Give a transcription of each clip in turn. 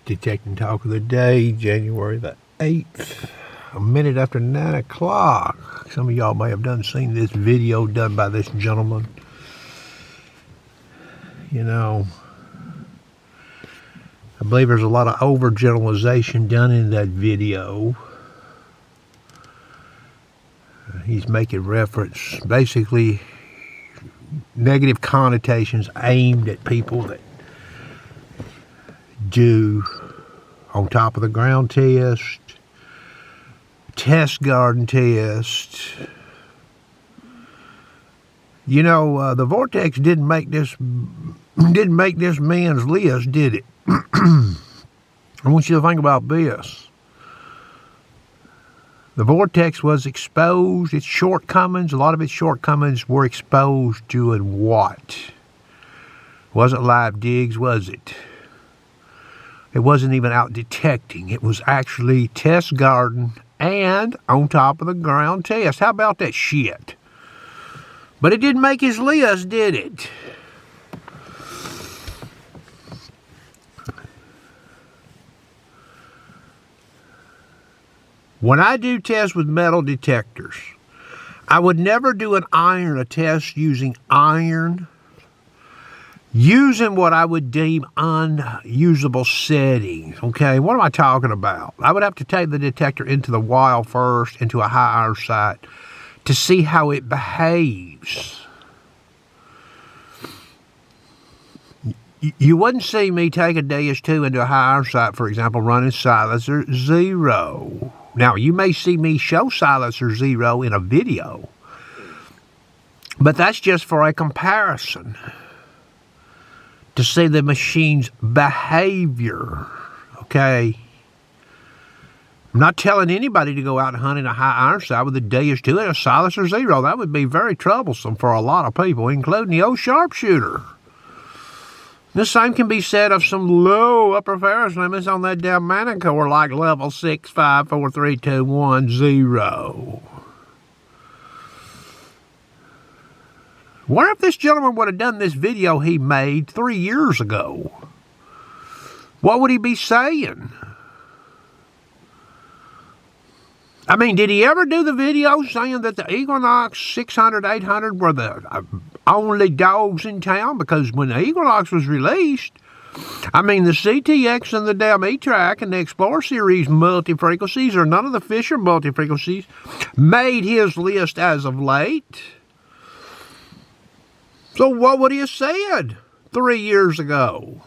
Detecting Talk of the Day, January the 8th, a minute after 9 o'clock. Some of y'all may have seen this video done by this gentleman. You know, I believe there's a lot of overgeneralization done in that video. He's making reference, basically, negative connotations aimed at people that do on top of the ground test garden test. You know, the Vortex didn't make this man's list, did it? I want you to think about this. The Vortex was exposed, its shortcomings, a lot of its shortcomings were exposed to in what? Wasn't live digs, was it? It wasn't even out detecting. It was actually test garden and on top of the ground test. How about that shit? But it didn't make his list, did it? When I do tests with metal detectors, I would never do a test using iron, using what I would deem unusable settings. Okay, what am I talking about? I would have to take the detector into the wild first, into a high iron site, to see how it behaves. You wouldn't see me take a DS2 into a high iron site, for example, running silencer 0. Now, you may see me show silencer 0 in a video, but that's just for a comparison to see the machine's behavior, okay? I'm not telling anybody to go out and hunt in a high iron site with a DS2 and a silencer 0. That would be very troublesome for a lot of people, including the old sharpshooter. The same can be said of some low upper Ferris limits on that damn Manticore, like level 6, 5, 4, 3, 2, 1, 0. What if this gentleman would have done this video he made 3 years ago? What would he be saying? I mean, did he ever do the video saying that the Equinox 600, 800 were the only dogs in town? Because when the Equinox was released, I mean, the CTX and the damn E-Track and the Explorer Series multi-frequencies, or none of the Fisher multi-frequencies, made his list as of late. So what would he have said 3 years ago?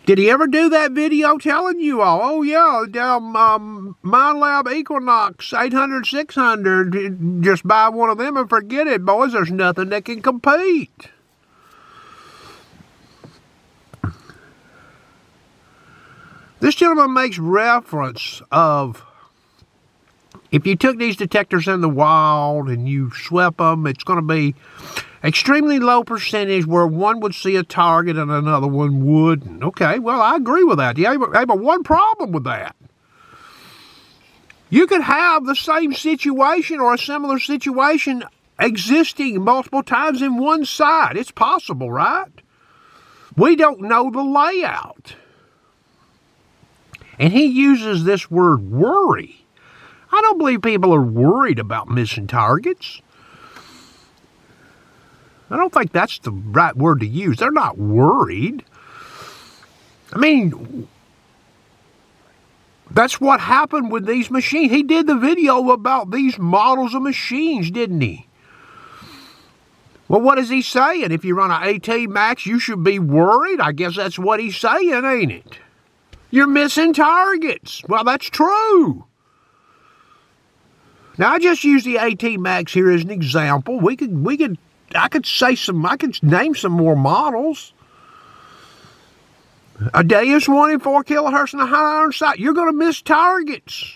Did he ever do that video telling you all, oh yeah, damn Minelab Equinox 800, 600, just buy one of them and forget it, boys, there's nothing that can compete. This gentleman makes reference of, if you took these detectors in the wild and you swept them, it's going to be extremely low percentage where one would see a target and another one wouldn't. Okay, well, I agree with that. Yeah, but one problem with that. You could have the same situation or a similar situation existing multiple times in one site. It's possible, right? We don't know the layout. And he uses this word worry. I don't believe people are worried about missing targets. I don't think that's the right word to use. They're not worried. I mean, that's what happened with these machines. He did the video about these models of machines, didn't he? Well, what is he saying? If you run an AT Max, you should be worried? I guess that's what he's saying, ain't it? You're missing targets. Well, that's true. Now, I just use the AT Max here as an example. I could name some more models. A Deus 1 kilohertz in a high iron sight. You're going to miss targets.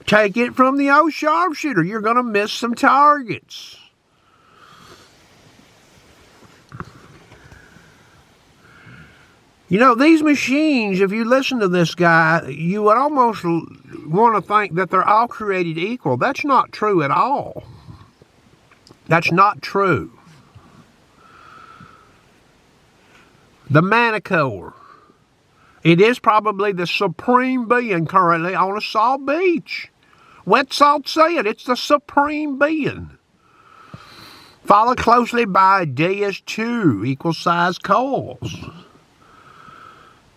Take it from the old sharpshooter. You're going to miss some targets. You know, these machines, if you listen to this guy, you would almost want to think that they're all created equal. That's not true at all. That's not true. The Manticore, It is probably the supreme being currently on Assault Beach. Wet Salt said it's the supreme being. Followed closely by DS2, equal-sized coils.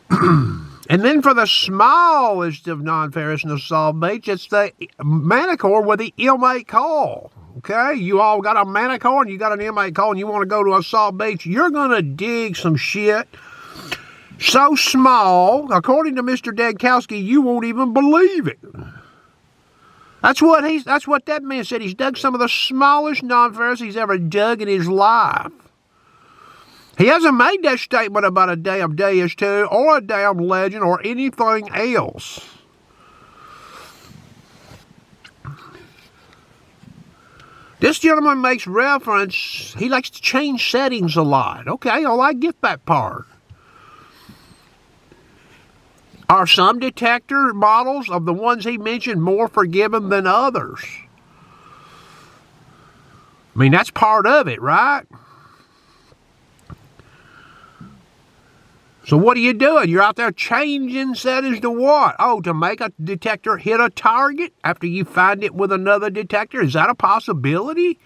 And then for the smallest of non-ferrous in Assault Beach, it's the Manticore with the M8 coil. Okay, you all got a Manticore and you got an M8 coil and you want to go to Assault Beach, you're going to dig some shit so small, according to Mr. Dedkowski, you won't even believe it. That's what that man said. He's dug some of the smallest non-ferrous he's ever dug in his life. He hasn't made that statement about a damn DS2 or a damn Legend or anything else. This gentleman makes reference, he likes to change settings a lot. Okay, well, I get that part. Are some detector models of the ones he mentioned more forgiving than others? I mean, that's part of it, right? So what are you doing? You're out there changing settings to what? Oh, to make a detector hit a target after you find it with another detector? Is that a possibility?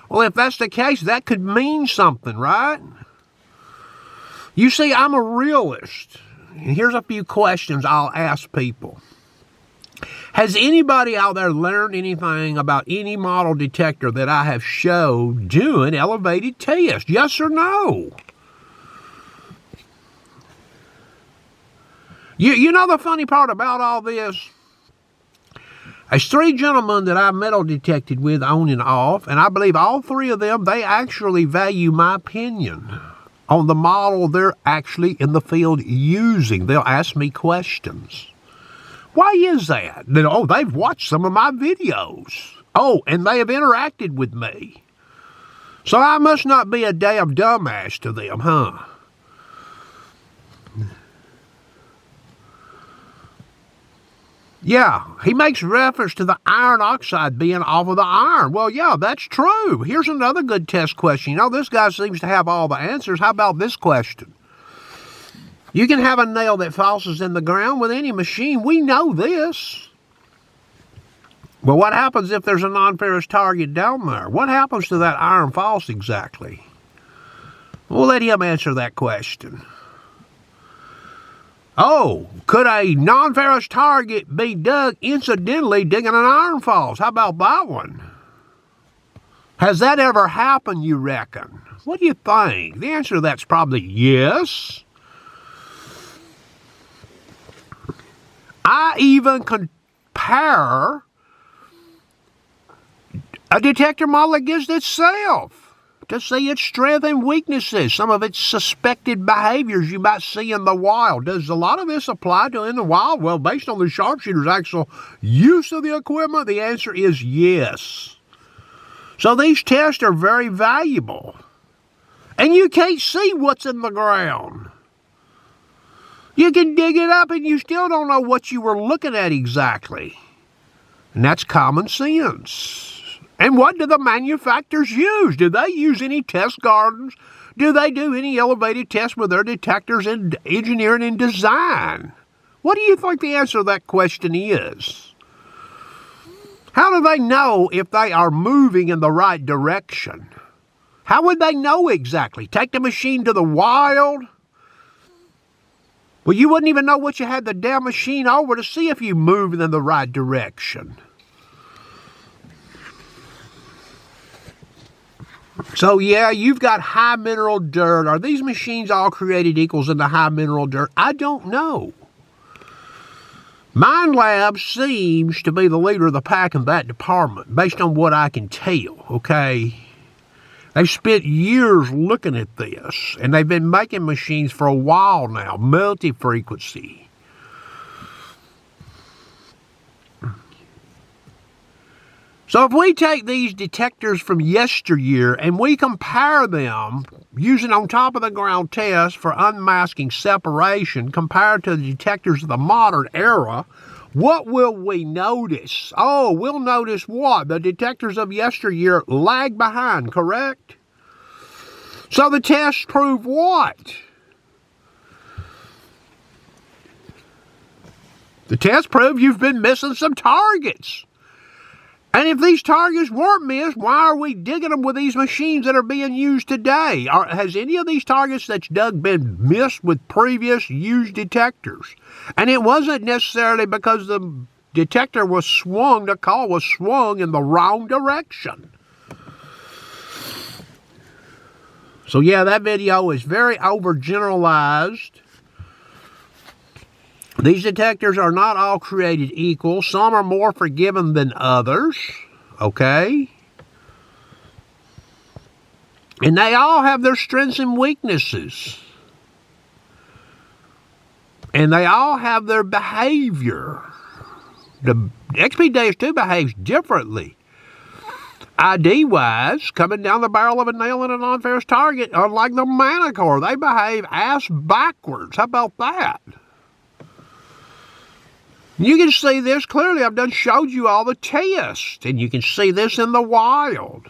Well, if that's the case, that could mean something, right? You see, I'm a realist. And here's a few questions I'll ask people. Has anybody out there learned anything about any model detector that I have showed doing elevated tests? Yes or no? You know the funny part about all this? There's three gentlemen that I metal detected with on and off, and I believe all three of them, they actually value my opinion on the model they're actually in the field using. They'll ask me questions. Why is that? Oh, they've watched some of my videos. Oh, and they have interacted with me. So I must not be a damn dumbass to them, huh? Yeah, he makes reference to the iron oxide being off of the iron. Well, yeah, that's true. Here's another good test question. You know, this guy seems to have all the answers. How about this question? You can have a nail that falses in the ground with any machine. We know this. But what happens if there's a non-ferrous target down there? What happens to that iron false exactly? We'll let him answer that question. Oh, could a non-ferrous target be dug incidentally digging an iron falls? How about that one? Has that ever happened, you reckon? What do you think? The answer to that's probably yes. I even compare a detector model against itself to see its strength and weaknesses, some of its suspected behaviors you might see in the wild. Does a lot of this apply to in the wild? Well, based on the sharpshooter's actual use of the equipment, the answer is yes. So these tests are very valuable. And you can't see what's in the ground. You can dig it up and you still don't know what you were looking at exactly. And that's common sense. And what do the manufacturers use? Do they use any test gardens? Do they do any elevated tests with their detectors in engineering and design? What do you think the answer to that question is? How do they know if they are moving in the right direction? How would they know exactly? Take the machine to the wild? Well, you wouldn't even know what you had the damn machine over to see if you moved in the right direction. So, yeah, you've got high mineral dirt. Are these machines all created equals in the high mineral dirt? I don't know. Minelab seems to be the leader of the pack in that department, based on what I can tell, okay? They've spent years looking at this, and they've been making machines for a while now, multi-frequency. So if we take these detectors from yesteryear and we compare them using on top of the ground tests for unmasking separation compared to the detectors of the modern era, what will we notice? Oh, we'll notice what? The detectors of yesteryear lag behind, correct? So the tests prove what? The test proved you've been missing some targets. And if these targets weren't missed, why are we digging them with these machines that are being used today? Has any of these targets that's dug been missed with previous used detectors? And it wasn't necessarily because the detector was swung, the call was swung in the wrong direction. So yeah, that video is very overgeneralized. These detectors are not all created equal. Some are more forgiving than others, okay? And they all have their strengths and weaknesses. And they all have their behavior. The XP-2 behaves differently. ID-wise, coming down the barrel of a nail in a non-ferrous target, unlike the Manticore, they behave ass backwards. How about that? You can see this clearly. I've done showed you all the tests, and you can see this in the wild.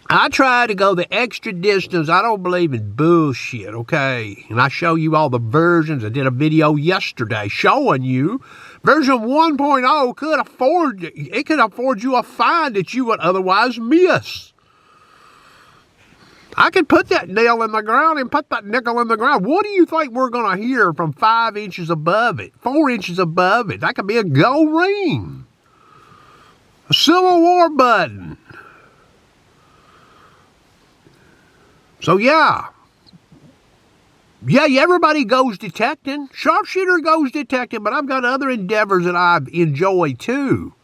I try to go the extra distance. I don't believe in bullshit, okay? And I show you all the versions. I did a video yesterday showing you version 1.0 could afford you a find that you would otherwise miss. I could put that nail in the ground and put that nickel in the ground. What do you think we're going to hear from 5 inches above it, 4 inches above it? That could be a gold ring, a Civil War button. So yeah, everybody goes detecting. Sharpshooter goes detecting, but I've got other endeavors that I enjoy too.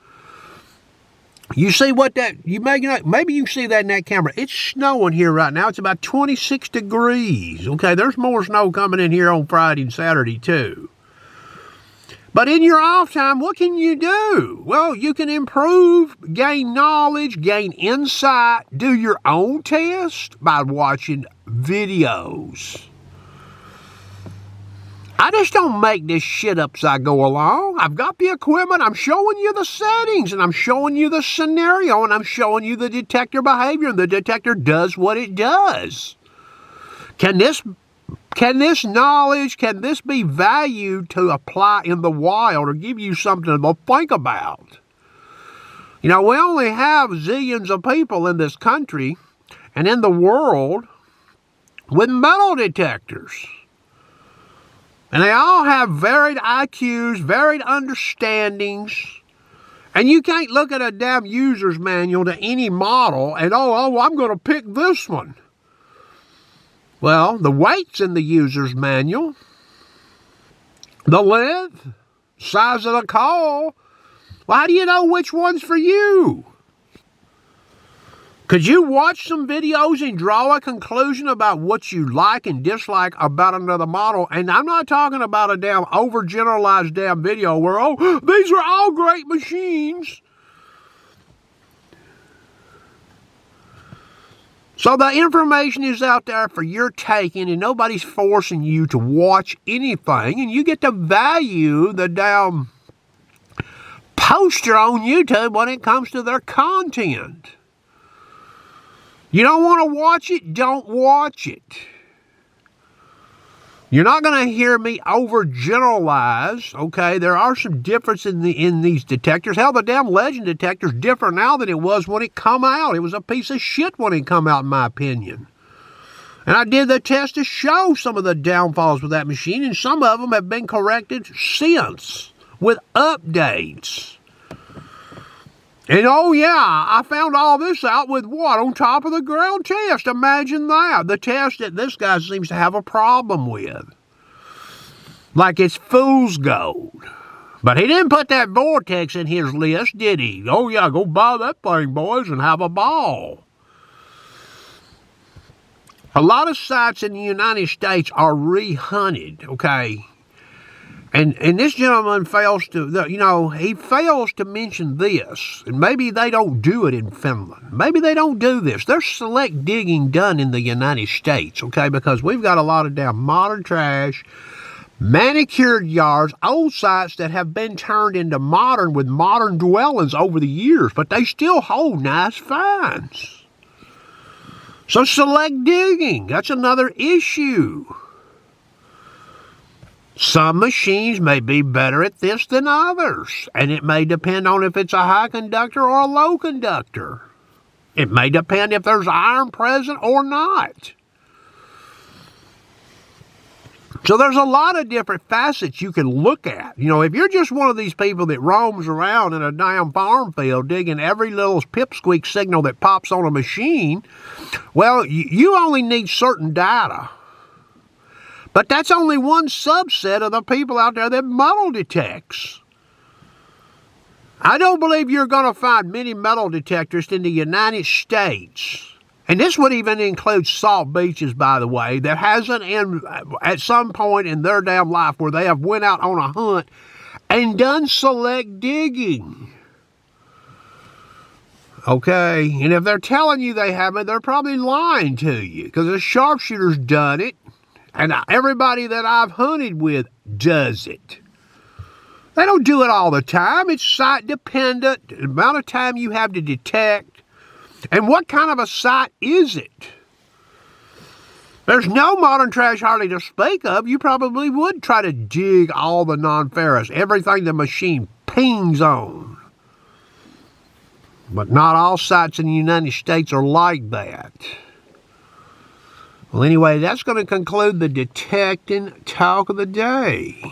You see what that, maybe you can see that in that camera. It's snowing here right now. It's about 26 degrees. Okay, there's more snow coming in here on Friday and Saturday too. But in your off time, what can you do? Well, you can improve, gain knowledge, gain insight, do your own test by watching videos. I just don't make this shit up as I go along. I've got the equipment. I'm showing you the settings, and I'm showing you the scenario, and I'm showing you the detector behavior, and the detector does what it does. Can this knowledge, can this be valued to apply in the wild or give you something to think about? You know, we only have zillions of people in this country and in the world with metal detectors. And they all have varied IQs, varied understandings. And you can't look at a damn user's manual to any model and, I'm going to pick this one. Well, the weight's in the user's manual. The length, size of the call. Well, how do you know which one's for you? Could you watch some videos and draw a conclusion about what you like and dislike about another model? And I'm not talking about a damn overgeneralized damn video where, these are all great machines. So the information is out there for your taking, and nobody's forcing you to watch anything, and you get to value the damn poster on YouTube when it comes to their content. You don't want to watch it? Don't watch it. You're not going to hear me overgeneralize, okay? There are some differences in these detectors. Hell, the damn Legend detector's different now than it was when it come out. It was a piece of shit when it come out, in my opinion. And I did the test to show some of the downfalls with that machine, and some of them have been corrected since with updates. And I found all this out with what? On top of the ground test. Imagine that. The test that this guy seems to have a problem with. Like it's fool's gold. But he didn't put that Vortex in his list, did he? Oh yeah, go buy that thing, boys, and have a ball. A lot of sites in the United States are re-hunted, okay? And this gentleman fails to, he fails to mention this. And maybe they don't do it in Finland. Maybe they don't do this. There's select digging done in the United States, okay? Because we've got a lot of damn modern trash, manicured yards, old sites that have been turned into modern with modern dwellings over the years. But they still hold nice finds. So select digging, that's another issue. Some machines may be better at this than others, and it may depend on if it's a high conductor or a low conductor. It may depend if there's iron present or not. So there's a lot of different facets you can look at. You know, if you're just one of these people that roams around in a damn farm field digging every little pipsqueak signal that pops on a machine, well, you only need certain data. But that's only one subset of the people out there that metal detects. I don't believe you're going to find many metal detectors in the United States. And this would even include salt beaches, by the way, that hasn't at some point in their damn life where they have went out on a hunt and done select digging. Okay, and if they're telling you they haven't, they're probably lying to you, because the sharpshooter's done it, and everybody that I've hunted with does it. They don't do it all the time. It's site dependent, the amount of time you have to detect. And what kind of a site is it? There's no modern trash hardly to speak of. You probably would try to dig all the non-ferrous, everything the machine pings on. But not all sites in the United States are like that. Well, anyway, that's going to conclude the detecting talk of the day.